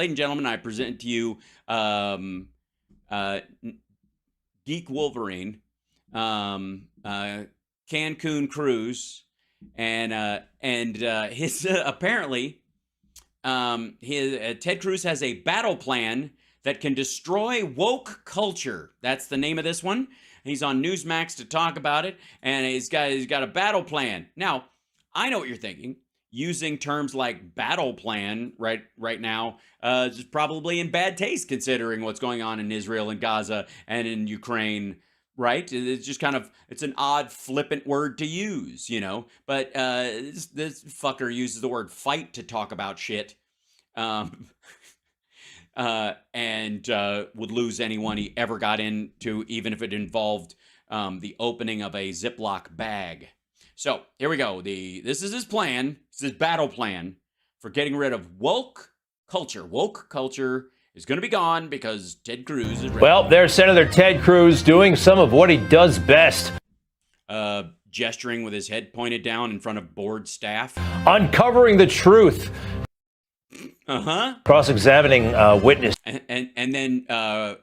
ladies and gentlemen, I present to you Geek Wolverine, Cancun Cruz, and his apparently his Ted Cruz has a battle plan that can destroy woke culture. That's the name of this one. He's on Newsmax to talk about it, and he's got a battle plan. Now, I know what you're thinking. Using terms like battle plan right now is probably in bad taste considering what's going on in Israel and Gaza and in Ukraine, right? It's just kind of, it's an odd flippant word to use, you know? But this fucker uses the word fight to talk about shit. And would lose anyone he ever got into, even if it involved the opening of a Ziploc bag. So here we go. This is his plan. It's his battle plan for getting rid of woke culture. Woke culture is going to be gone because Ted Cruz is ready. Well, there's Senator Ted Cruz doing some of what he does best. Gesturing with his head pointed down in front of board staff. Uncovering the truth. Cross-examining witnesses. And then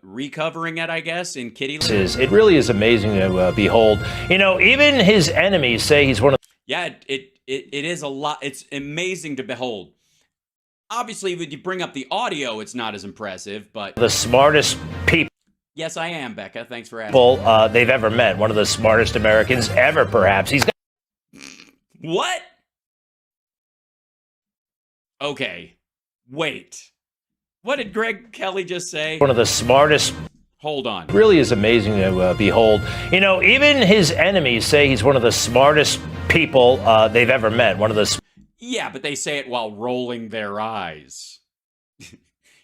recovering it, I guess, in kitty litter. It really is amazing to behold. You know, even his enemies say he's one of... Yeah, it is a lot. It's amazing to behold. Obviously, when you bring up the audio, it's not as impressive, but... The smartest people... Yes, I am, Becca. Thanks for asking. They've ever met. One of the smartest Americans ever, perhaps. He's got... What? Okay. Wait. What did Greg Kelly just say? One of the smartest... Hold on. It really is amazing to behold. You know, even his enemies say he's one of the smartest people they've ever met. One of the... Yeah, but they say it while rolling their eyes.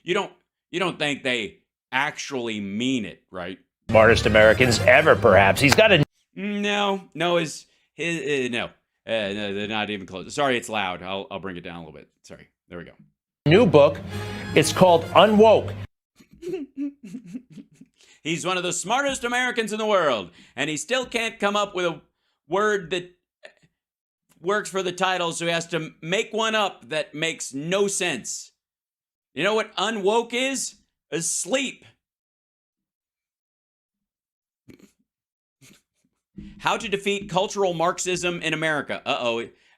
You don't think they actually mean it, right? Smartest Americans ever, perhaps. He's got a... No, they're not even close. Sorry, it's loud. I'll bring it down a little bit. Sorry. There we go. New book. It's called Unwoke. He's one of the smartest Americans in the world, and he still can't come up with a word that works for the title, so he has to make one up that makes no sense. You know what unwoke is? Asleep. How to defeat cultural Marxism in America.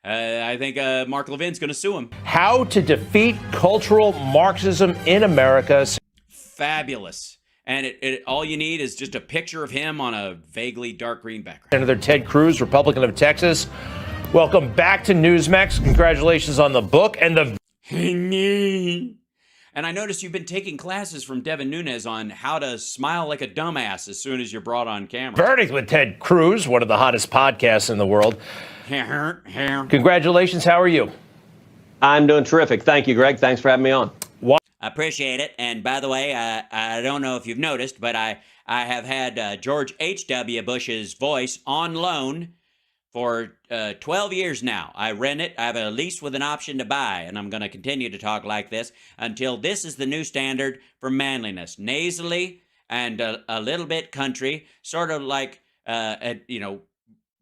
I think Mark Levin's going to sue him. How to defeat cultural Marxism in America. Fabulous. And all you need is just a picture of him on a vaguely dark green background. Senator Ted Cruz, Republican of Texas. Welcome back to Newsmax. Congratulations on the book and the... And I noticed you've been taking classes from Devin Nunes on how to smile like a dumbass as soon as you're brought on camera. Verdict with Ted Cruz, one of the hottest podcasts in the world. Congratulations. How are you? I'm doing terrific. Thank you, Greg. Thanks for having me on. I appreciate it. And by the way, I don't know if you've noticed, but I have had George H.W. Bush's voice on loan for 12 years now. I rent it. I have a lease with an option to buy, and I'm going to continue to talk like this until this is the new standard for manliness. Nasally and a little bit country, sort of like,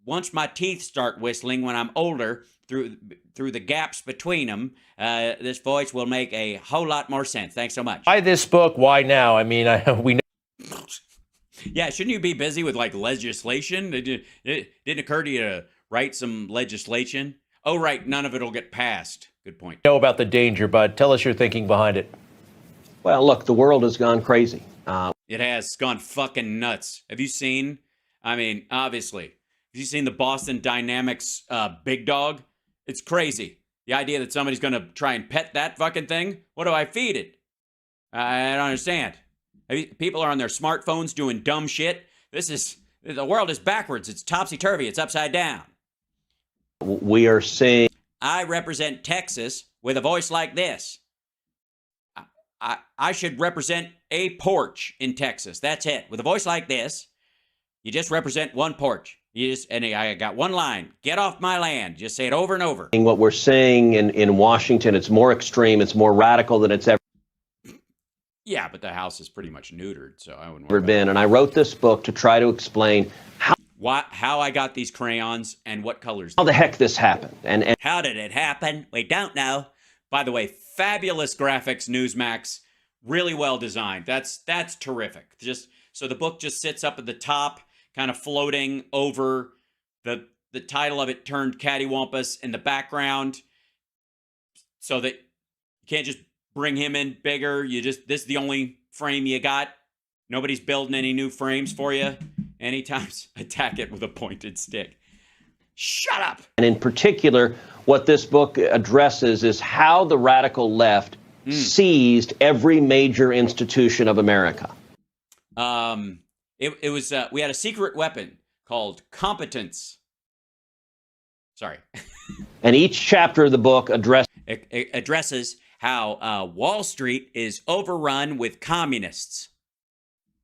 once my teeth start whistling when I'm older, through the gaps between them, this voice will make a whole lot more sense. Thanks so much. Why this book? Why now? I mean, we know. Yeah, shouldn't you be busy with like legislation? It didn't occur to you to write some legislation? Oh, right, none of it will get passed. Good point. Know about the danger, but tell us your thinking behind it. Well, look, the world has gone crazy. It has. It's gone fucking nuts. Have you seen? I mean, obviously. Have you seen the Boston Dynamics big dog? It's crazy. The idea that somebody's going to try and pet that fucking thing? What do I feed it? I don't understand. People are on their smartphones doing dumb shit. The world is backwards. It's topsy-turvy. It's upside down. We are seeing... I represent Texas with a voice like this. I should represent a porch in Texas. That's it. With a voice like this, you just represent one porch. I got one line. Get off my land. Just say it over and over. What we're seeing in Washington, it's more extreme. It's more radical than it's ever... Yeah, but the house is pretty much neutered, so I wouldn't... ...ever been. And I wrote this book to try to explain how I got these crayons and what colors. How the heck this happened. And how did it happen? We don't know. By the way, fabulous graphics, Newsmax, really well designed. That's terrific. Just so the book just sits up at the top, kind of floating over the title of it turned cattywampus in the background, so that you can't just bring him in bigger. This is the only frame you got. Nobody's building any new frames for you. Anytime, attack it with a pointed stick. Shut up. And in particular, what this book addresses is how the radical left seized every major institution of America. It was we had a secret weapon called competence. Sorry. And each chapter of the book addresses how Wall Street is overrun with communists.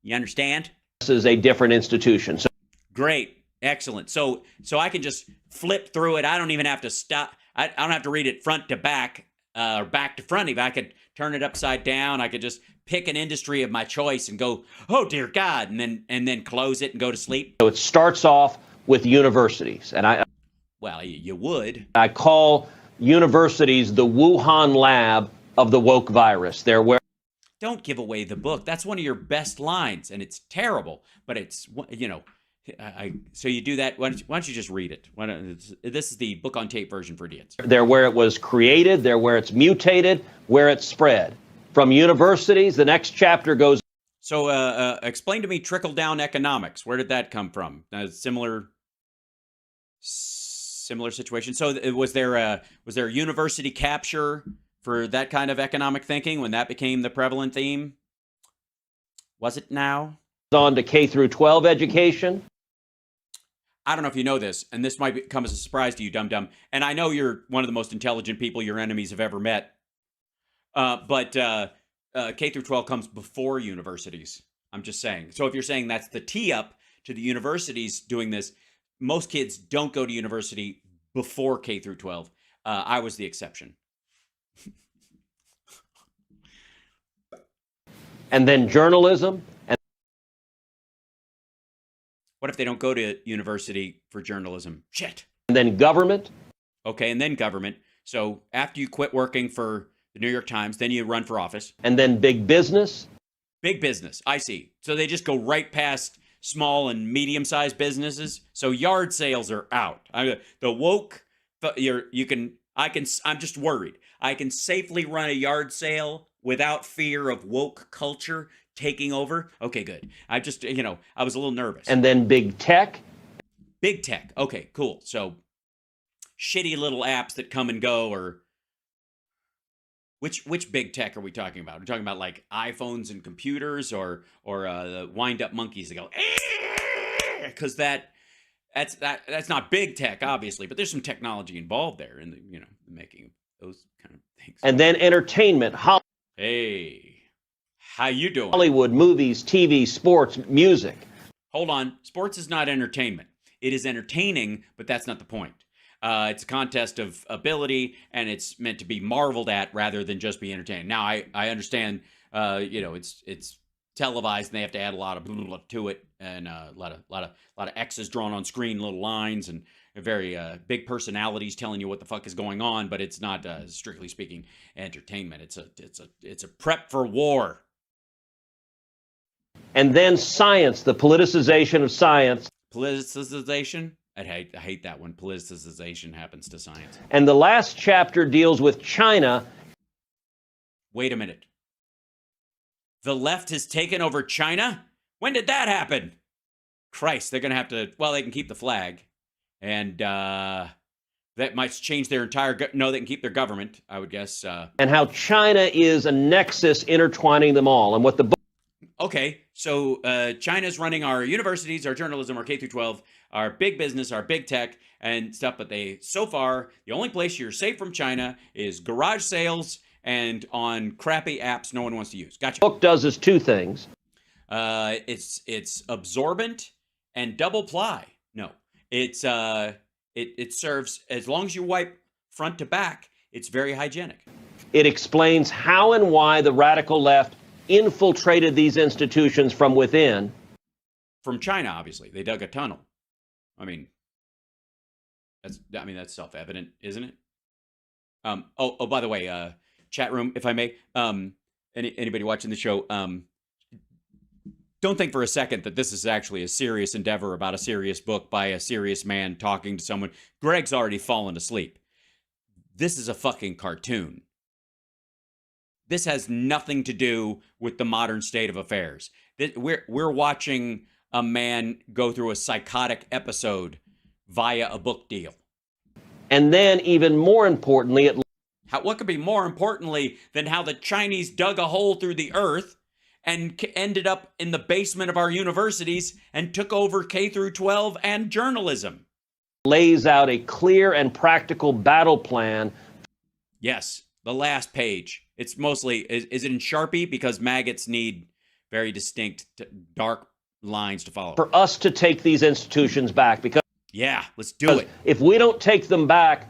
You understand? This is a different institution. So great. Excellent. So I can just flip through it. I don't even have to stop. I don't have to read it front to back or back to front. Even I could turn it upside down. I could just pick an industry of my choice and go, oh dear God, and then close it and go to sleep. So it starts off with universities, and well, you would. I call universities the Wuhan lab of the woke virus. They're where. Don't give away the book. That's one of your best lines, and it's terrible. But it's, you know, so you do that. Why don't you just read it? This is the book on tape version for idiots. They're where it was created. They're where it's mutated, where it's spread. From universities, the next chapter goes. So explain to me trickle-down economics. Where did that come from? Similar situation. So was there university capture for that kind of economic thinking when that became the prevalent theme? Was it now? On to K through 12 education. I don't know if you know this, and this might come as a surprise to you, dum-dum. And I know you're one of the most intelligent people your enemies have ever met. But K through 12 comes before universities. I'm just saying. So if you're saying that's the tee up to the universities doing this, most kids don't go to university before K through 12. I was the exception. And then journalism. And what if they don't go to university for journalism? Shit. And then government. Okay, and then government. So after you quit working for the New York Times, then you run for office. And then big business. Big business. I see. So they just go right past small and medium-sized businesses. So yard sales are out. The woke, I'm just worried. I can safely run a yard sale without fear of woke culture taking over. Okay, good. I just, I was a little nervous. And then big tech. Big tech. Okay, cool. So shitty little apps that come and go, or which big tech are we talking about? We're talking about like iPhones and computers, or the wind-up monkeys that go, because that's not big tech, obviously, but there's some technology involved there in the making of those kind of things. And then entertainment. Hey, how you doing? Hollywood, movies, TV, sports, music. Hold on. Sports is not entertainment. It is entertaining, but that's not the point. It's a contest of ability, and it's meant to be marveled at rather than just be entertaining. Now, I understand, it's televised, and they have to add a lot of blah, blah, blah to it, and a lot of X's drawn on screen, little lines, and very big personalities telling you what the fuck is going on. But it's not, strictly speaking, entertainment. It's a prep for war. And then science, the politicization of science. Politicization? I hate that when politicization happens to science. And the last chapter deals with China. Wait a minute. The left has taken over China? When did that happen? Christ, they're going to have to, well, they can keep the flag. And that might change their entire, no, they can keep their government, I would guess. And how China is a nexus intertwining them all. And what the okay, so China's running our universities, our journalism, our K through 12, our big business, our big tech and stuff. But so far, the only place you're safe from China is garage sales and on crappy apps no one wants to use. Gotcha. The book does is two things. It's absorbent and double ply. No, it serves, as long as you wipe front to back, it's very hygienic. It explains how and why the radical left infiltrated these institutions from within. From China, obviously. They dug a tunnel. I mean, that's self-evident, isn't it? By the way, chat room, if I may, anybody watching the show, don't think for a second that this is actually a serious endeavor about a serious book by a serious man talking to someone. Greg's already fallen asleep. This is a fucking cartoon. This has nothing to do with the modern state of affairs. We're watching a man go through a psychotic episode via a book deal. And then, even more importantly, what could be more importantly than how the Chinese dug a hole through the earth and ended up in the basement of our universities and took over K through 12 and journalism? Lays out a clear and practical battle plan. Yes, the last page. It's mostly, is it in Sharpie? Because maggots need very distinct, dark lines to follow. For us to take these institutions back, because yeah, let's do it. If we don't take them back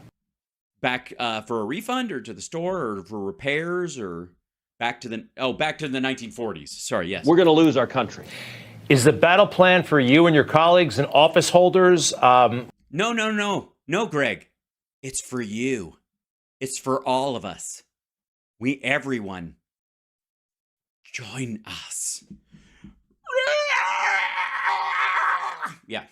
for a refund or to the store or for repairs or back to the 1940s. Sorry, yes. We're going to lose our country. Is the battle plan for you and your colleagues and office holders? No, Greg. It's for you. It's for all of us. Everyone. Join us. Yeah.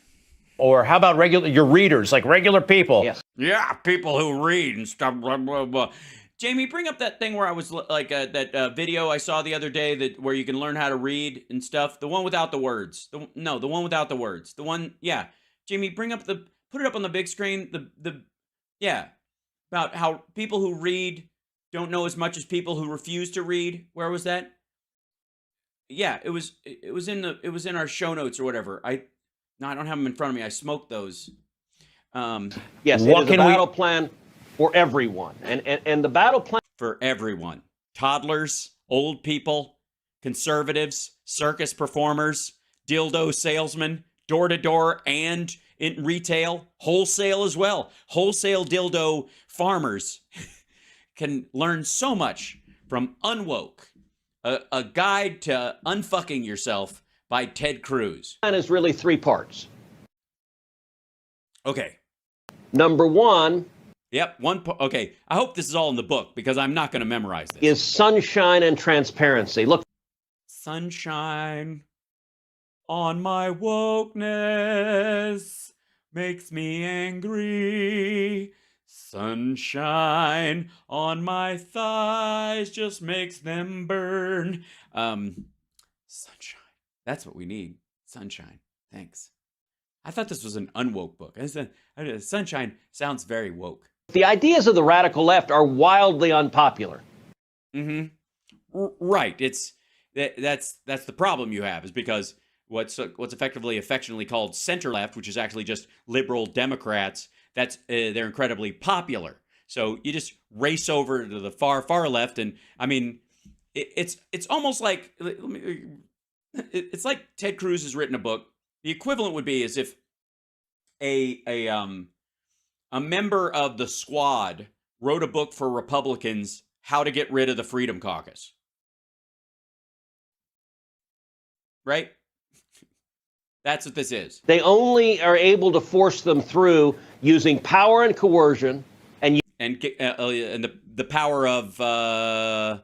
Or how about your readers, like regular people? Yes. Yeah, people who read and stuff. Blah, blah, blah. Jamie, bring up that thing where I was like that video I saw the other day where you can learn how to read and stuff. The one without the words. The one without the words. The one, yeah. Jamie, put it up on the big screen. About how people who read don't know as much as people who refuse to read. Where was that? Yeah, it was in our show notes or whatever. I don't have them in front of me. I smoked those. Yes, it is a battle plan for everyone. And the battle plan for everyone. Toddlers, old people, conservatives, circus performers, dildo salesmen, door-to-door and in retail, wholesale as well. Wholesale dildo farmers can learn so much from Unwoke, a guide to unfucking yourself by Ted Cruz. Plan is really three parts. Okay. Number one. Yep. Okay. I hope this is all in the book because I'm not going to memorize this. Is sunshine and transparency. Look. Sunshine on my wokeness makes me angry. Sunshine on my thighs just makes them burn. Sunshine. That's what we need. Sunshine. Thanks. I thought this was an unwoke book. Sunshine sounds very woke. The ideas of the radical left are wildly unpopular. Mm-hmm. Right. That's the problem you have is because what's effectively affectionately called center left, which is actually just liberal Democrats, they're incredibly popular. So you just race over to the far left, and I mean, it's almost like it's like Ted Cruz has written a book. The equivalent would be as if a member of the squad wrote a book for Republicans how to get rid of the Freedom Caucus. Right? That's what this is. They only are able to force them through using power and coercion and the power of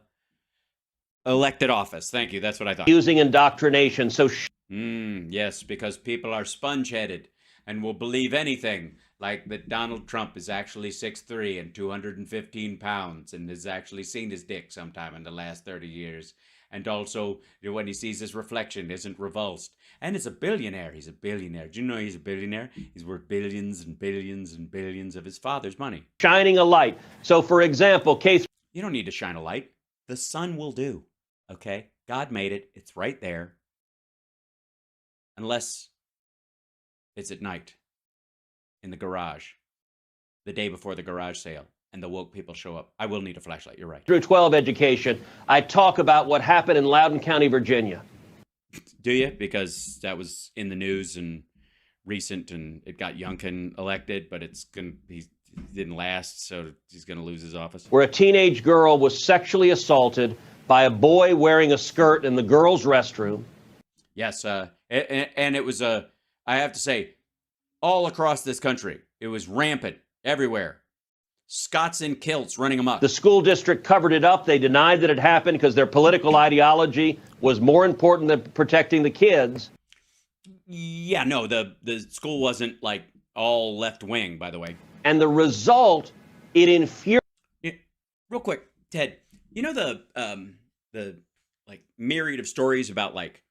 elected office. Thank you. That's what I thought. Using indoctrination. So yes, because people are sponge-headed and will believe anything, like that Donald Trump is actually 6'3" and 215 pounds and has actually seen his dick sometime in the last 30 years. And also, when he sees his reflection, isn't revulsed. And is a billionaire. He's a billionaire. Do you know he's a billionaire? He's worth billions and billions and billions of his father's money. Shining a light. So, for example, you don't need to shine a light. The sun will do. Okay? God made it. It's right there. Unless it's at night in the garage, the day before the garage sale, and the woke people show up. I will need a flashlight. You're right. Through 12 education, I talk about what happened in Loudoun County, Virginia. Do you? Because that was in the news and recent, and it got Youngkin elected, but he didn't last, so he's going to lose his office. Where a teenage girl was sexually assaulted by a boy wearing a skirt in the girls' restroom. Yes, and it was I have to say, all across this country, it was rampant everywhere. Scots in kilts running amok. The school district covered it up. They denied that it happened because their political ideology was more important than protecting the kids. Yeah, no, the school wasn't like all left wing, by the way. And the result, it infuriated. Real quick, Ted, you know the like myriad of stories about like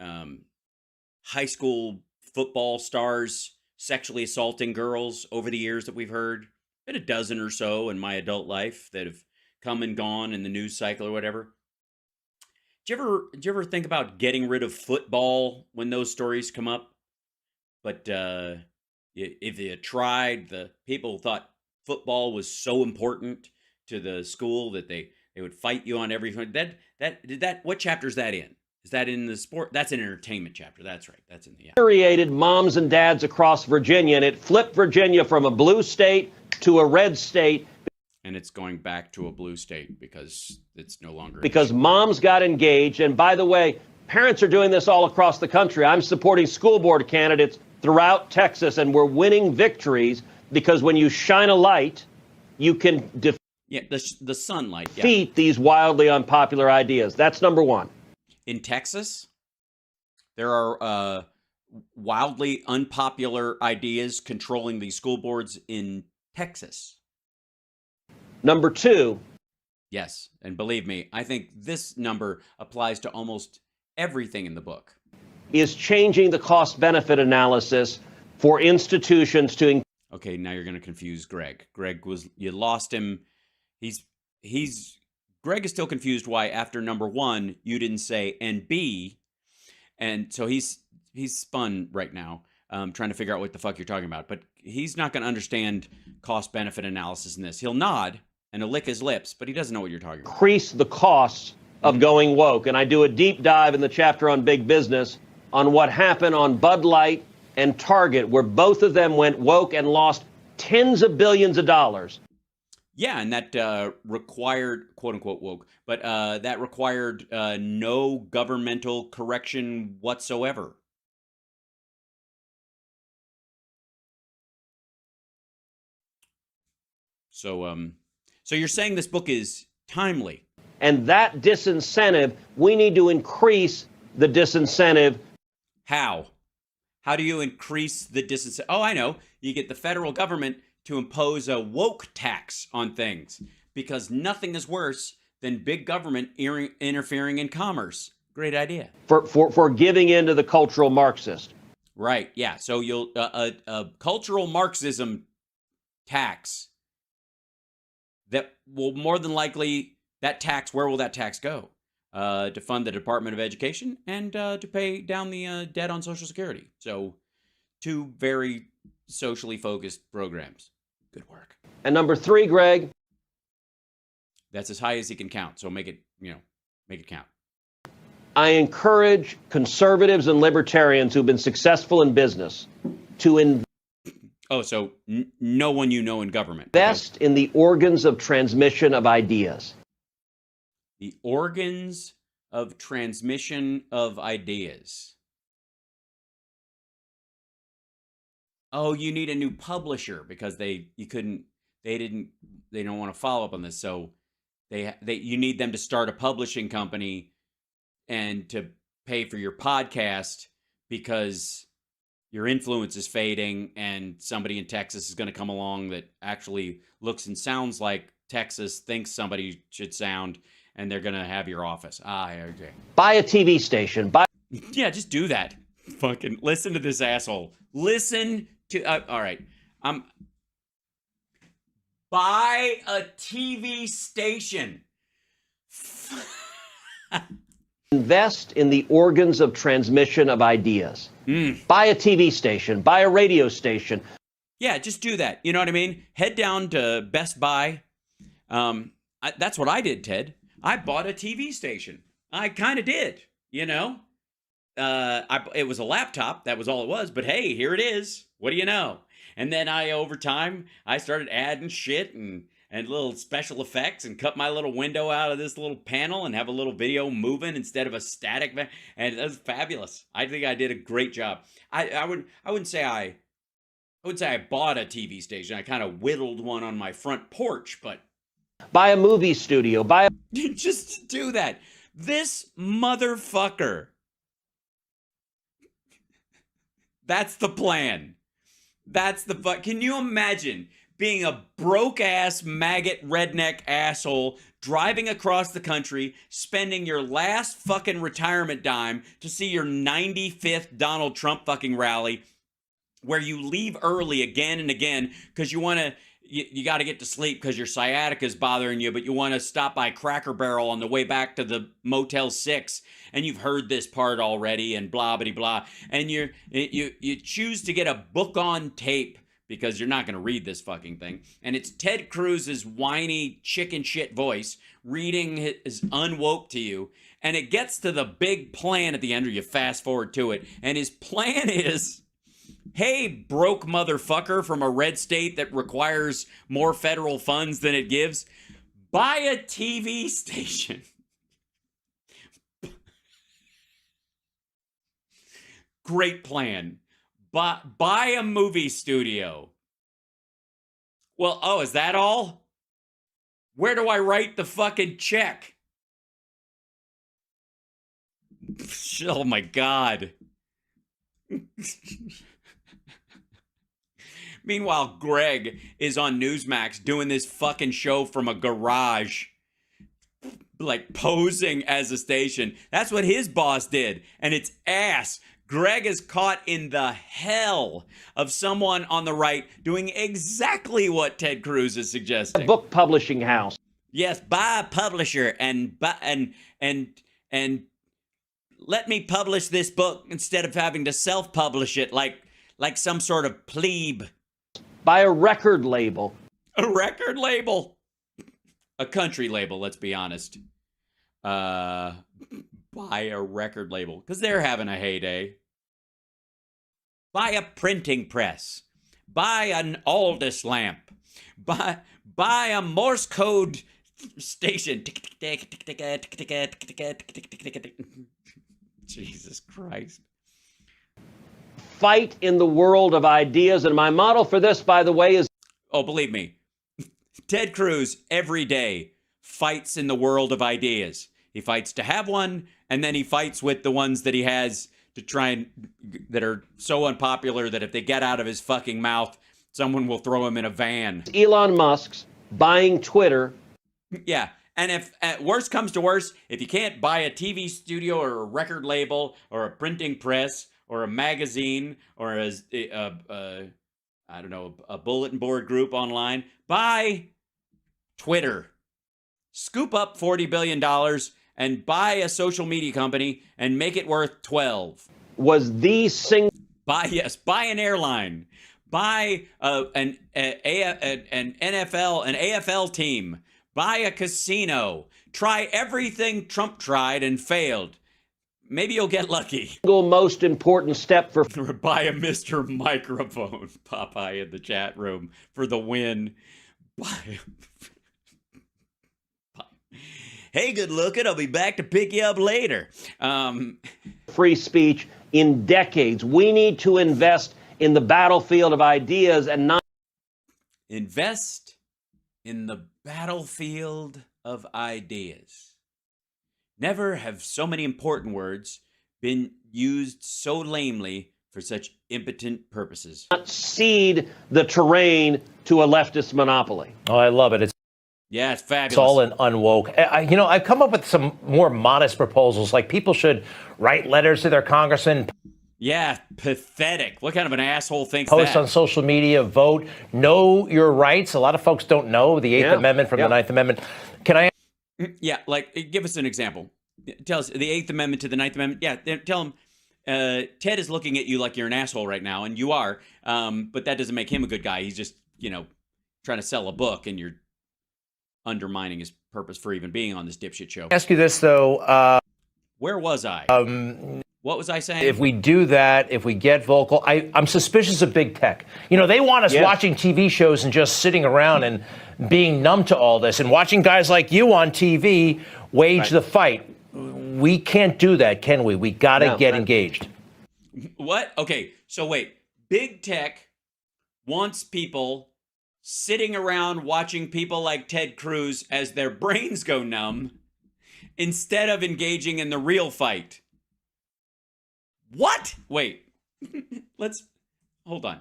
high school football stars sexually assaulting girls over the years that we've heard? Been a dozen or so in my adult life that have come and gone in the news cycle or whatever. Did you ever think about getting rid of football when those stories come up? But if you tried, the people thought football was so important to the school that they would fight you on everything. What chapter is that in? Is that in the sport? That's an entertainment chapter. That's right. That's in the infuriated moms and dads across Virginia, and it flipped Virginia from a blue state to a red state. And it's going back to a blue state because it's no longer. Because moms got engaged. And by the way, parents are doing this all across the country. I'm supporting school board candidates throughout Texas, and we're winning victories because when you shine a light, you can the sunlight. Defeat these wildly unpopular ideas. That's number one. In Texas, there are wildly unpopular ideas controlling the school boards in Texas. Number two. Yes, and believe me, I think this number applies to almost everything in the book. Is changing the cost-benefit analysis for institutions to. Okay, now you're going to confuse Greg. You lost him. Greg is still confused why after number one you didn't say and B, and so he's spun right now, trying to figure out what the fuck you're talking about. But he's not going to understand cost-benefit analysis in this. He'll nod and he'll lick his lips, but he doesn't know what you're talking about. Increase the costs of going woke, and I do a deep dive in the chapter on big business on what happened on Bud Light and Target, where both of them went woke and lost tens of billions of dollars. Yeah, and that required, quote-unquote woke, but that required no governmental correction whatsoever. So you're saying this book is timely. And that disincentive, we need to increase the disincentive. How? How do you increase the disincentive? Oh, I know. You get the federal government to impose a woke tax on things, because nothing is worse than big government interfering in commerce. Great idea. For giving in to the cultural Marxist. Right, yeah. So you'll a cultural Marxism tax that will more than likely, that tax, where will that tax go? To fund the Department of Education and to pay down the debt on Social Security. So two very socially focused programs. Good work. And number three, Greg. That's as high as he can count. So make it count. I encourage conservatives and libertarians who've been successful in business to so no one you know in government. Invest in the organs of transmission of ideas. The organs of transmission of ideas. Oh, you need a new publisher because they don't want to follow up on this. So you need them to start a publishing company and to pay for your podcast because your influence is fading and somebody in Texas is going to come along that actually looks and sounds like Texas thinks somebody should sound, and they're going to have your office. Okay. Buy a TV station. Yeah, just do that. Fucking listen to this asshole. Listen to, all right. Buy a TV station. Invest in the organs of transmission of ideas. Buy a TV station. Buy a radio station. Yeah, just do that. You know what I mean? Head down to Best Buy. That's what I did, Ted. I bought a TV station. I kind of did, you know. It was a laptop. That was all it was. But hey, here it is. What do you know? And then over time, I started adding shit and little special effects and cut my little window out of this little panel and have a little video moving instead of a static. And it was fabulous. I think I did a great job. I wouldn't say I I would say I bought a TV station. I kind of whittled one on my front porch, but buy a movie studio, buy a just do that. This motherfucker. That's the plan. That's the fuck. Can you imagine being a broke ass maggot redneck asshole driving across the country, spending your last fucking retirement dime to see your 95th Donald Trump fucking rally, where you leave early again and again because you want to, you got to get to sleep because your sciatica is bothering you, but you want to stop by Cracker Barrel on the way back to the Motel 6, and you've heard this part already, and blah, blah, blah, and you choose to get a book on tape because you're not going to read this fucking thing, and it's Ted Cruz's whiny chicken shit voice reading his Unwoke to you, and it gets to the big plan at the end, or you fast forward to it, and his plan is, hey, broke motherfucker from a red state that requires more federal funds than it gives, buy a TV station. Great plan. Buy a movie studio. Well, oh, is that all? Where do I write the fucking check? Oh my God. Meanwhile, Greg is on Newsmax doing this fucking show from a garage, like posing as a station. That's what his boss did, and it's ass. Greg is caught in the hell of someone on the right doing exactly what Ted Cruz is suggesting. book publishing house. Yes, buy a publisher and let me publish this book instead of having to self-publish it like some sort of plebe. Buy a record label. A record label. A country label, let's be honest. Buy a record label, because they're having a heyday. Buy a printing press. Buy an Aldous lamp. Buy a Morse code station. Jesus Christ. Fight in the world of ideas. And my model for this, by the way, is... Oh, believe me, Ted Cruz every day fights in the world of ideas. He fights to have one, and then he fights with the ones that he has to try and that are so unpopular that if they get out of his fucking mouth, someone will throw him in a van. Elon Musk's buying Twitter. Yeah. And if at worst comes to worst, if you can't buy a TV studio or a record label or a printing press or a magazine or I don't know, a bulletin board group online, buy Twitter. Scoop up $40 billion and buy a social media company and make it worth 12. Was the single... Buy an airline. Buy an NFL, an AFL team. Buy a casino. Try everything Trump tried and failed. Maybe you'll get lucky. Single most important step for... Or buy a Mr. Microphone. Popeye in the chat room for the win. Buy... Hey, good looking. I'll be back to pick you up later. Free speech in decades. We need to invest in the battlefield of ideas and not... Invest in the battlefield of ideas. Never have so many important words been used so lamely for such impotent purposes. Not cede the terrain to a leftist monopoly. Oh, I love it. Yeah, it's fabulous. It's all in Unwoke. I've come up with some more modest proposals, like people should write letters to their congressman. Yeah, pathetic. What kind of an asshole thinks that? Post on social media, vote, know your rights. A lot of folks don't know the Eighth Amendment from the Ninth Amendment. Can I? Yeah, like, give us an example. Tell us the Eighth Amendment to the Ninth Amendment. Yeah, tell him Ted is looking at you like you're an asshole right now, and you are. But that doesn't make him a good guy. He's just, trying to sell a book, and you're undermining his purpose for even being on this dipshit show. Ask you this, though. Where was I? What was I saying? If we do that, if we get vocal, I'm suspicious of big tech. They want us watching TV shows and just sitting around and being numb to all this, and watching guys like you on TV wage the fight. We can't do that, can we? We got to get engaged. What? Okay, so wait. Big tech wants people sitting around watching people like Ted Cruz as their brains go numb instead of engaging in the real fight. What? Wait. Let's hold on.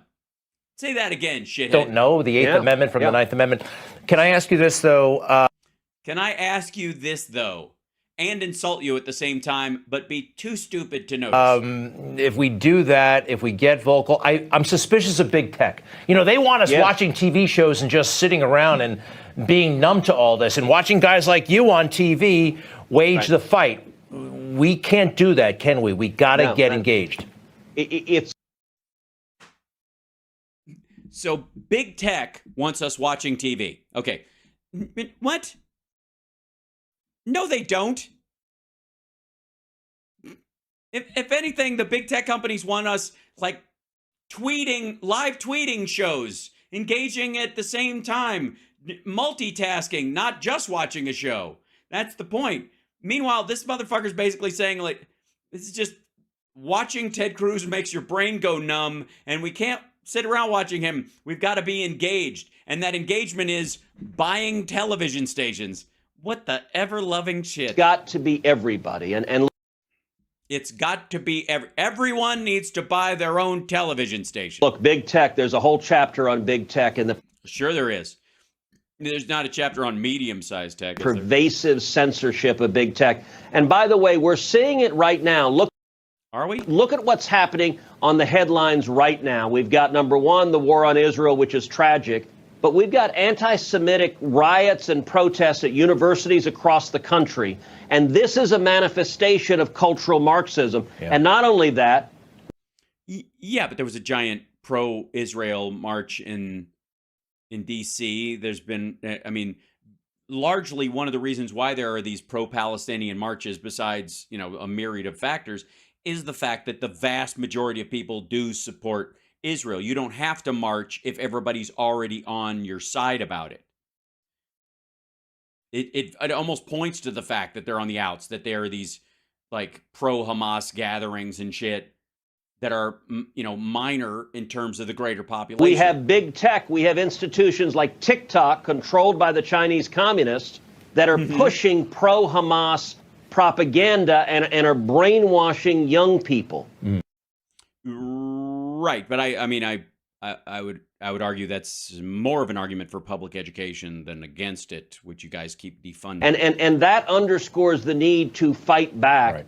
Say that again, shithead. Don't know the Eighth Amendment from the Ninth Amendment. Can I ask you this, though? Can I ask you this, though? And insult you at the same time, but be too stupid to notice. If we do that, if we get vocal, I'm suspicious of big tech. You know, they want us watching TV shows and just sitting around and being numb to all this and watching guys like you on TV wage the fight. We can't do that, can we? We got to get engaged. It's So big tech wants us watching TV. Okay. What? No, they don't. If anything, the big tech companies want us like live tweeting shows, engaging at the same time, multitasking, not just watching a show. That's the point. Meanwhile, this motherfucker's basically saying, like, this is just watching Ted Cruz makes your brain go numb, and we can't sit around watching him. We've got to be engaged. And that engagement is buying television stations. What the ever-loving shit. It's got to be everybody. And it's got to be everyone needs to buy their own television station. Look, big tech, there's a whole chapter on big tech in the... Sure there is. There's not a chapter on medium-sized tech. Pervasive censorship of big tech. And by the way, we're seeing it right now. Look. Are we? Look at what's happening on the headlines right now. We've got, number one, the war on Israel, which is tragic. But we've got anti-Semitic riots and protests at universities across the country. And this is a manifestation of cultural Marxism. And not only that. Yeah, but there was a giant pro-Israel march in D.C. There's been, I mean, largely one of the reasons why there are these pro-Palestinian marches, besides, you know, a myriad of factors, is the fact that the vast majority of people do support Israel. You don't have to march if everybody's already on your side about it. It almost points to the fact that they're on the outs, that there are these like pro-Hamas gatherings and shit that are, you know, minor in terms of the greater population. We have big tech. We have institutions like TikTok, controlled by the Chinese communists, that are pushing pro-Hamas propaganda and are brainwashing young people. Right, but I mean, I would argue that's more of an argument for public education than against it, which you guys keep defunding. And that underscores the need to fight back,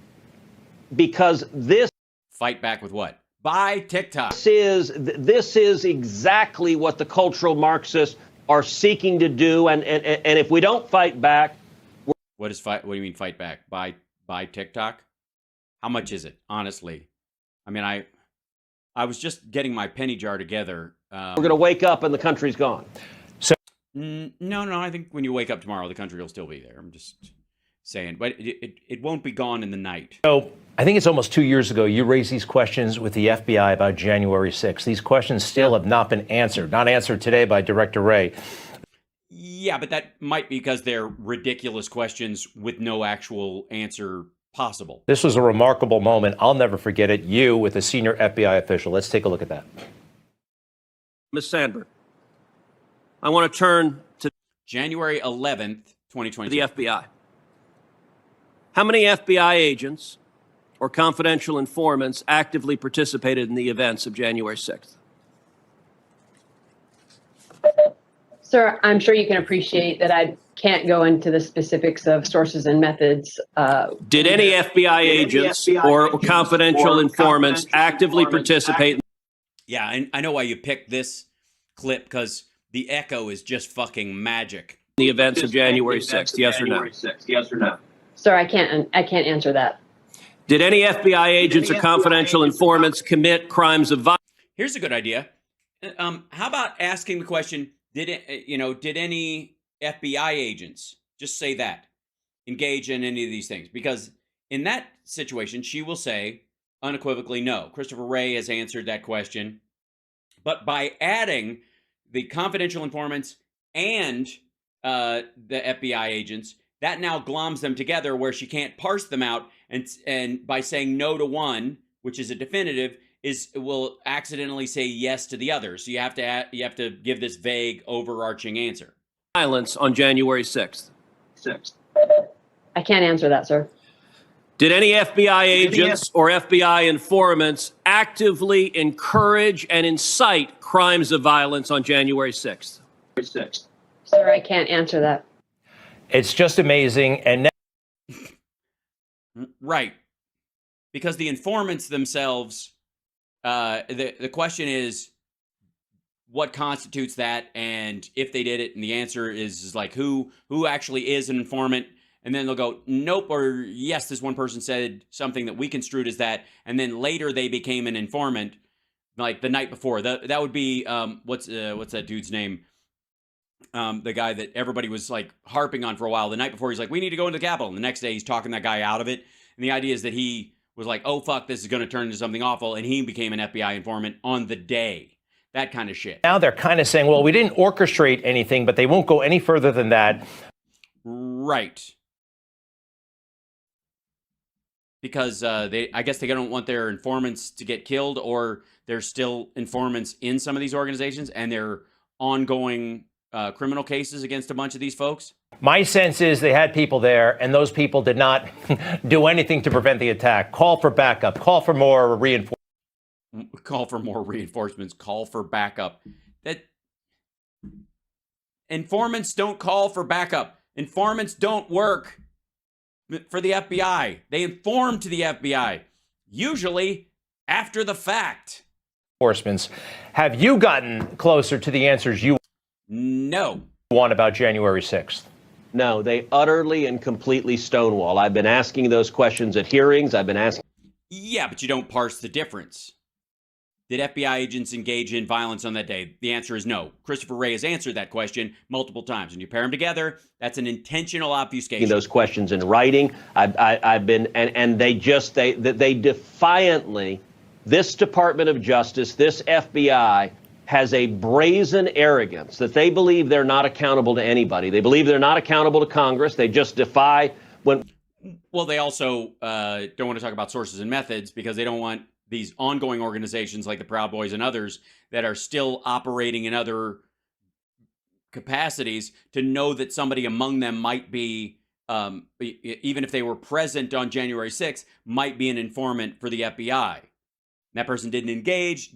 because this... Fight back with what? Buy TikTok. This is exactly what the cultural Marxists are seeking to do, and if we don't fight back... What do you mean fight back? Buy TikTok? How much is it, honestly? I mean, I was just getting my penny jar together. We're going to wake up and the country's gone. So no, I think when you wake up tomorrow, the country will still be there. I'm just saying, but it won't be gone in the night. So I think it's almost 2 years ago you raised these questions with the FBI about January 6th. These questions still have not been answered. Not answered today by Director Wray. Yeah, but that might be because they're ridiculous questions with no actual answer possible. This was a remarkable moment. I'll never forget it. You with a senior FBI official. Let's take a look at that. Ms. Sandberg, I want to turn to January 11th, 2022. the FBI. How many FBI agents or confidential informants actively participated in the events of January 6th? Sir, I'm sure you can appreciate that I can't go into the specifics of sources and methods. Did any FBI agents or confidential informants actively participate? Yeah, and I know why you picked this clip, because the echo is just fucking magic. The events of January 6th, yes or no? Yes or no? Sir, I can't answer that. Did any FBI agents or confidential informants commit crimes of violence? Here's a good idea. How about asking the question, did any FBI agents, just say that, engage in any of these things? Because in that situation, she will say unequivocally no. Christopher Wray has answered that question. But by adding the confidential informants and the FBI agents, that now gloms them together where she can't parse them out. And by saying no to one, which is a definitive, will accidentally say yes to the other. So you have to give this vague, overarching answer. Violence on January 6th. I can't answer that, sir. Did any FBI agents or FBI informants actively encourage and incite crimes of violence on January 6th? Sir, I can't answer that. It's just amazing. And Right. Because the informants themselves, the question is, what constitutes that, and if they did it, and the answer is like who actually is an informant, and then they'll go nope, or yes, this one person said something that we construed as that, and then later they became an informant, like the night before. That would be what's that dude's name? The guy that everybody was like harping on for a while. The night before, he's like, we need to go into the Capitol, and the next day he's talking that guy out of it. And the idea is that he was like, oh fuck, this is going to turn into something awful, and he became an FBI informant on the day. That kind of shit. now they're kind of saying, well, we didn't orchestrate anything, but they won't go any further than that. Right. Because I guess they don't want their informants to get killed, or there's still informants in some of these organizations, and they're ongoing criminal cases against a bunch of these folks. My sense is they had people there, and those people did not do anything to prevent the attack. Call for backup. Call for more reinforcements. Call for more reinforcements. Call for backup. That informants don't call for backup. Informants don't work for the FBI. They inform to the FBI, usually after the fact. Have you gotten closer to the answers you No. want about January 6th? No, they utterly and completely stonewall. I've been asking those questions at hearings. I've been asking. Yeah, but you don't parse the difference. Did FBI agents engage in violence on that day? The answer is no. Christopher Wray has answered that question multiple times. When you pair them together, that's an intentional obfuscation. Those questions in writing. I've been, and they defiantly, this Department of Justice, this FBI has a brazen arrogance that they believe they're not accountable to anybody. They believe they're not accountable to Congress. They just defy when. Well, they also don't want to talk about sources and methods because they don't want these ongoing organizations like the Proud Boys and others that are still operating in other capacities to know that somebody among them might be, even if they were present on January 6th, might be an informant for the FBI. That person didn't engage,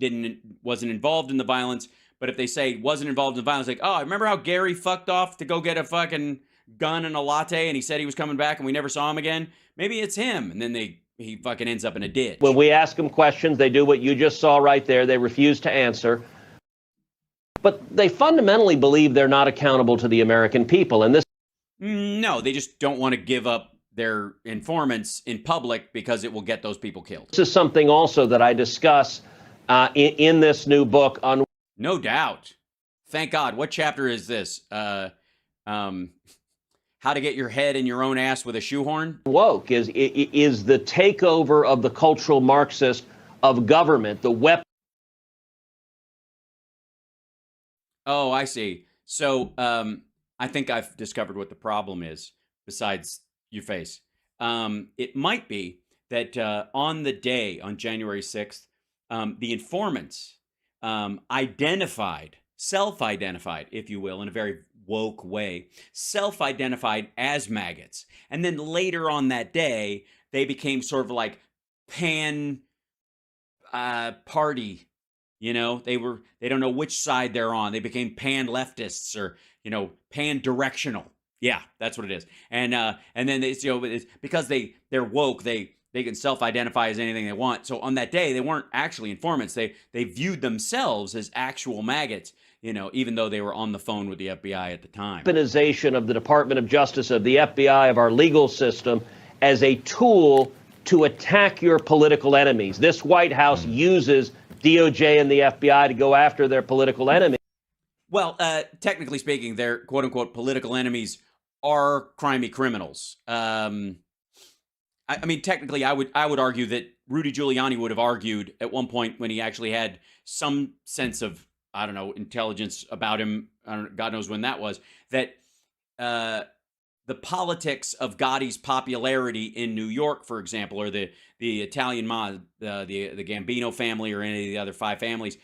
wasn't involved in the violence. But if they say wasn't involved in the violence, like, oh, remember how Gary fucked off to go get a fucking gun and a latte and he said he was coming back and we never saw him again? Maybe it's him. And then he fucking ends up in a ditch. When we ask them questions, they do what you just saw right there. They refuse to answer. But they fundamentally believe they're not accountable to the American people. And this. No, they just don't want to give up their informants in public because it will get those people killed. This is something also that I discuss in this new book on. No doubt. Thank God. What chapter is this? How to get your head in your own ass with a shoehorn? Woke is the takeover of the cultural Marxist of government, the weapon. Oh, I see. So I think I've discovered what the problem is besides your face. It might be that on the day, on January 6th, the informants self-identified, if you will, in a very woke way, self-identified as maggots. And then later on that day, they became sort of like pan party. You know, they don't know which side they're on. They became pan leftists or, pan directional. Yeah, that's what it is. And then it's because they're woke, they can self-identify as anything they want. So on that day, they weren't actually informants. They viewed themselves as actual maggots, even though they were on the phone with the FBI at the time. Weaponization of the Department of Justice, of the FBI, of our legal system as a tool to attack your political enemies. This White House uses DOJ and the FBI to go after their political enemies. Well, technically speaking, their quote-unquote political enemies are crimey criminals. I mean, technically, I would argue that Rudy Giuliani would have argued at one point when he actually had some sense of, I don't know, intelligence about him, God knows when that was, that the the politics of Gotti's popularity in New York, for example, or the Italian mob, the Gambino family, or any of the other 5 families,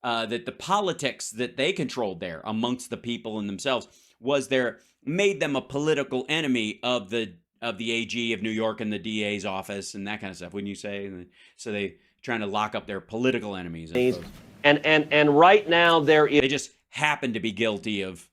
that the politics that they controlled there amongst the people and themselves made them a political enemy of the AG of New York and the DA's office and that kind of stuff, wouldn't you say? And so they trying to lock up their political enemies. And right now they just happen to be guilty of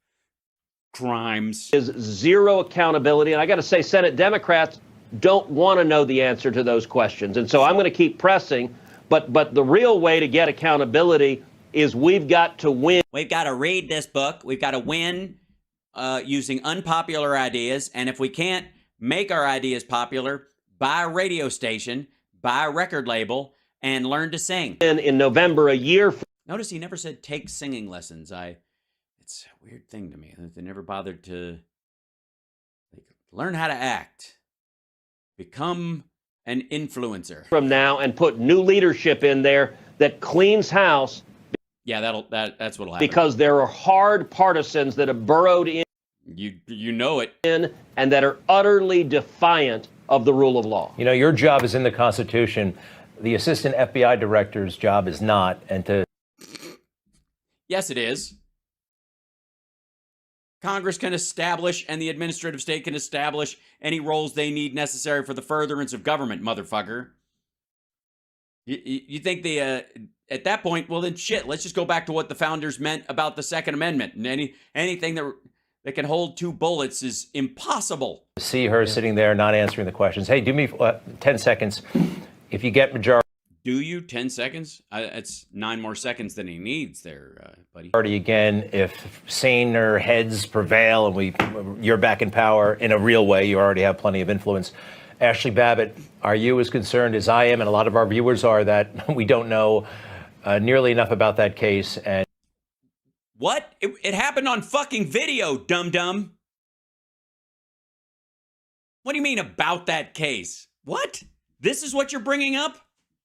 crimes. Is zero accountability. And I got to say, Senate Democrats don't want to know the answer to those questions. And so I'm going to keep pressing. But the real way to get accountability is we've got to win. We've got to read this book. We've got to win using unpopular ideas. And if we can't make our ideas popular, buy a radio station, buy a record label, and learn to sing. In November, a year. Notice he never said take singing lessons. It's a weird thing to me that they never bothered to learn how to act, become an influencer From now and put new leadership in there that cleans house. Yeah, that's what'll happen. Because there are hard partisans that have burrowed in. You know it. And that are utterly defiant of the rule of law. You know, your job is in the Constitution. The assistant FBI director's job is not. Yes, it is. Congress can establish and the administrative state can establish any roles they need necessary for the furtherance of government, motherfucker. You think at that point, well then shit, let's just go back to what the founders meant about the Second Amendment. And anything that can hold 2 bullets is impossible. See her sitting there not answering the questions. Hey, do me 10 seconds. If you get majority. Do you? 10 seconds? That's 9 more seconds than he needs there, buddy. Again, if saner heads prevail and you're back in power in a real way, you already have plenty of influence. Ashley Babbitt, are you as concerned as I am and a lot of our viewers are that we don't know nearly enough about that case? And what? It happened on fucking video, dum-dum. What do you mean about that case? What? This is what you're bringing up?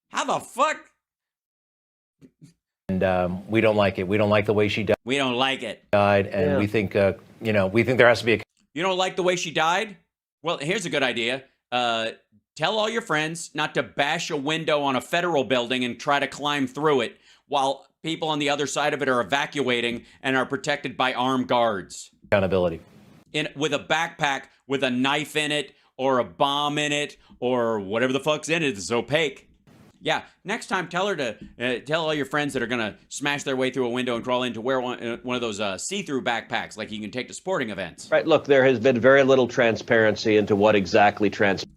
How the fuck? And we don't like it. We don't like the way she died. We don't like it. And we think, we think there has to be a... You don't like the way she died? Well, here's a good idea. Tell all your friends not to bash a window on a federal building and try to climb through it while people on the other side of it are evacuating and are protected by armed guards. Accountability. With a backpack with a knife in it or a bomb in it or whatever the fuck's in it. It's opaque. Yeah, next time tell her to tell all your friends that are going to smash their way through a window and crawl in to wear one of those see-through backpacks like you can take to sporting events. Right, look, there has been very little transparency into what exactly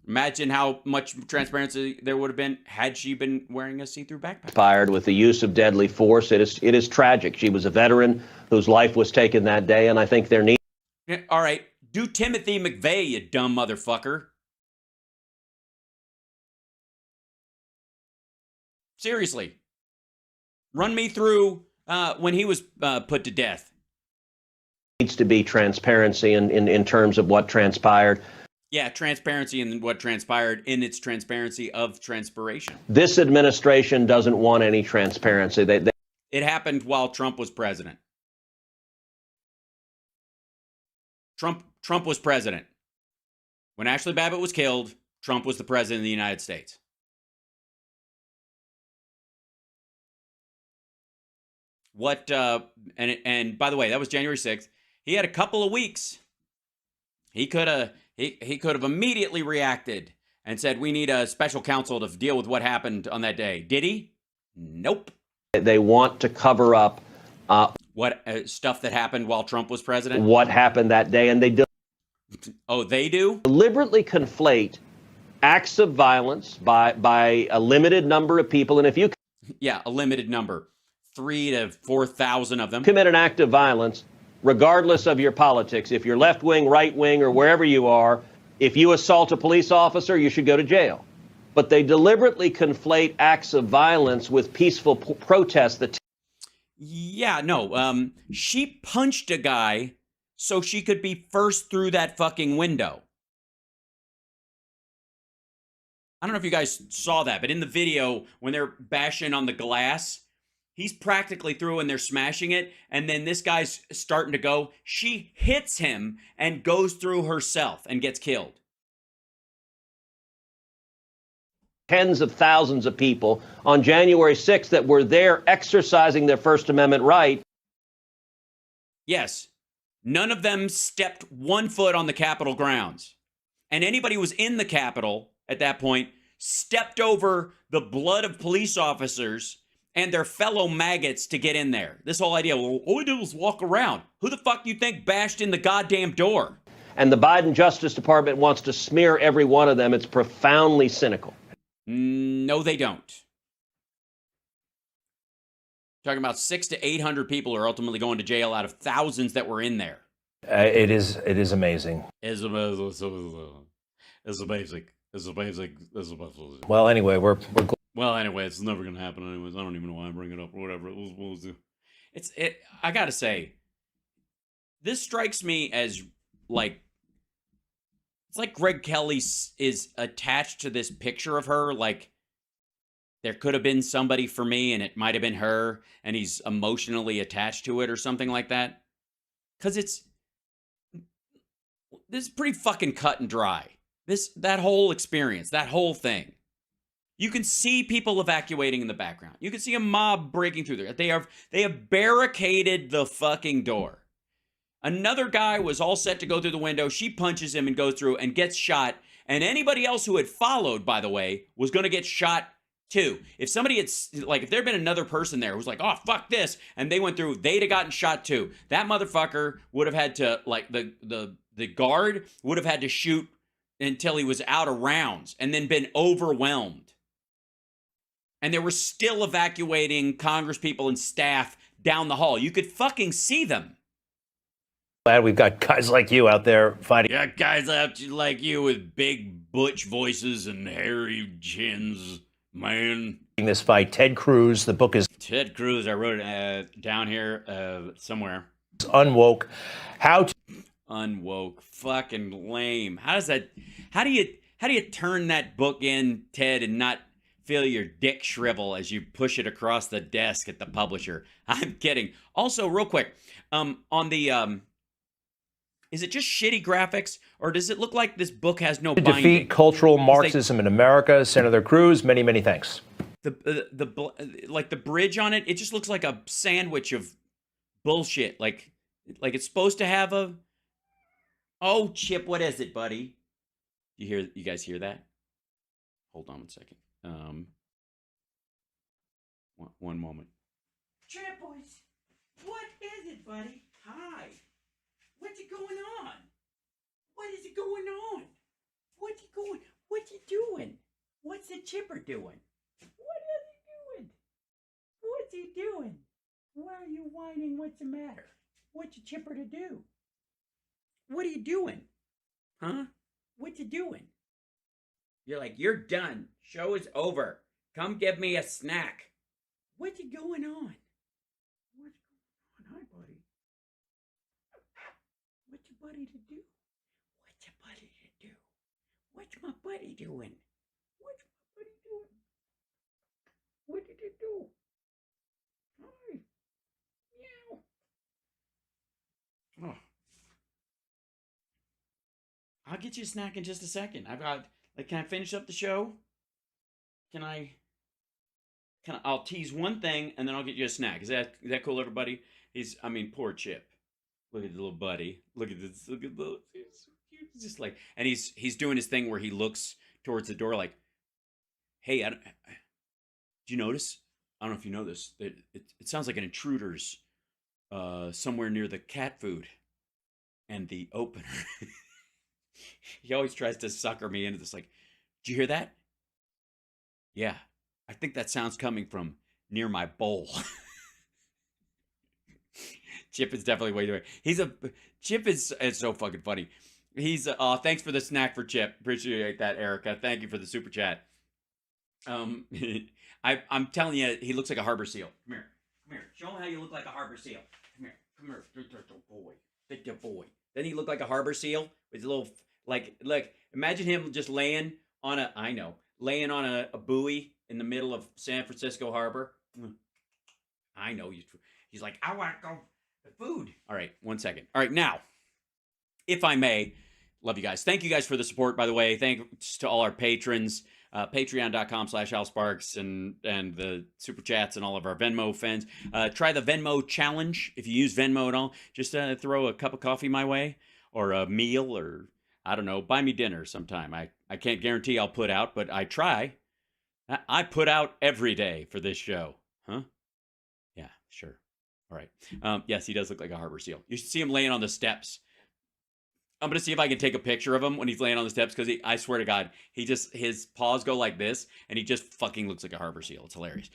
Imagine how much transparency there would have been had she been wearing a see-through backpack. Transpired with the use of deadly force. It is tragic. She was a veteran whose life was taken that day, and I think there needs... All right, do Timothy McVeigh, you dumb motherfucker. Seriously, run me through when he was put to death. Needs to be transparency in terms of what transpired. Yeah, transparency in what transpired in its transparency of transpiration. This administration doesn't want any transparency. It happened while Trump was president. Trump was president. When Ashley Babbitt was killed, Trump was the president of the United States. And by the way, that was January 6th. He had a couple of weeks. He could have immediately reacted and said, we need a special counsel to deal with what happened on that day. Did he? Nope. They want to cover up what stuff that happened while Trump was president? What happened that day, and they do. Oh, they do? Deliberately conflate acts of violence by a limited number of people, and if you... Yeah, a limited number. 3,000 to 4,000 of them. Commit an act of violence, regardless of your politics. If you're left wing, right wing, or wherever you are, if you assault a police officer, you should go to jail. But they deliberately conflate acts of violence with peaceful protests. Yeah, no. She punched a guy so she could be first through that fucking window. I don't know if you guys saw that, but in the video, when they're bashing on the glass, He's practically through and they're smashing it. And then this guy's starting to go. She hits him and goes through herself and gets killed. Tens of thousands of people on January 6th that were there exercising their First Amendment right. Yes. None of them stepped 1 foot on the Capitol grounds. And anybody who was in the Capitol at that point stepped over the blood of police officers and their fellow maggots to get in there. This whole idea, well, all we did was walk around. Who the fuck do you think bashed in the goddamn door? And the Biden Justice Department wants to smear every one of them. It's profoundly cynical. No, they don't. Talking about 600 to 800 people are ultimately going to jail out of thousands that were in there. It is amazing. It's amazing. It's amazing. Well, anyway, it's never gonna happen anyways. I don't even know why I bring it up or whatever. We'll do. I gotta say, this strikes me as like, it's like Greg Kelly is attached to this picture of her. Like, there could have been somebody for me and it might have been her, and he's emotionally attached to it or something like that. Because this is pretty fucking cut and dry. That whole experience, that whole thing. You can see people evacuating in the background. You can see a mob breaking through there. They have barricaded the fucking door. Another guy was all set to go through the window. She punches him and goes through and gets shot. And anybody else who had followed, by the way, was going to get shot too. If somebody had, like, if there had been another person there who was like, oh, fuck this, and they went through, they'd have gotten shot too. That motherfucker would have had to, like, the guard would have had to shoot until he was out of rounds and then been overwhelmed. And they were still evacuating Congress people and staff down the hall. You could fucking see them. Glad we've got guys like you out there fighting. Yeah, guys like you with big butch voices and hairy chins, man. This fight, Ted Cruz. The book is Ted Cruz. I wrote it down here somewhere. Unwoke. Unwoke. Fucking lame. How do you turn that book in, Ted, and not feel your dick shrivel as you push it across the desk at the publisher? I'm kidding. Also, real quick, on the is it just shitty graphics, or does it look like this book has no binding? Defeat cultural Marxism in America. Senator Cruz, many, many thanks. Like the bridge on it, it just looks like a sandwich of bullshit. Like it's supposed to have a. Oh, Chip, what is it, buddy? You guys hear that? Hold on one second. One moment. Chip, boys, what is it, buddy? Hi. What's it going on? What is it going on? What's he doing? What's the chipper doing? What is he doing? What's he doing? Why are you whining? What's the matter? What's your chipper to do? What are you doing? Huh? What you doing? You're like, you're done. Show is over. Come give me a snack. What's going on? What's going on? Hi, buddy. What's your buddy to do? What's your buddy to do? What's my buddy doing? What's my buddy doing? What did he do? Hi. Meow. Oh. I'll get you a snack in just a second. I've got, like, can I finish up the show? I'll tease one thing and then I'll get you a snack. Is that cool, everybody? Poor Chip. Look at the little buddy. Look at this. Look at the. He's just like, and he's doing his thing where he looks towards the door like, hey, do you notice? I don't know if you know this. It sounds like an intruder's somewhere near the cat food and the opener. He always tries to sucker me into this. Like, did you hear that? Yeah, I think that sound's coming from near my bowl. Chip is definitely way too. Chip is so fucking funny. He's thanks for the snack for Chip. Appreciate that, Erica. Thank you for the super chat. I'm telling you, he looks like a harbor seal. Come here. Show him how you look like a harbor seal. Come here. Good boy. Doesn't he look like a harbor seal with a little, like, imagine him just laying on a buoy in the middle of San Francisco Harbor. I know. He's like, I want to go to food. All right, 1 second. All right, now, if I may, love you guys. Thank you guys for the support, by the way. Thanks to all our patrons. Patreon.com/AlSparks and the super chats and all of our Venmo fans. Try the Venmo challenge. If you use Venmo at all, just throw a cup of coffee my way or a meal, or I don't know, buy me dinner sometime. I can't guarantee I'll put out, but I try. I put out every day for this show. Huh? Yeah, sure. All right. Yes, he does look like a harbor seal. You should see him laying on the steps. I'm going to see if I can take a picture of him when he's laying on the steps, because I swear to God, his paws go like this, and he just fucking looks like a harbor seal. It's hilarious.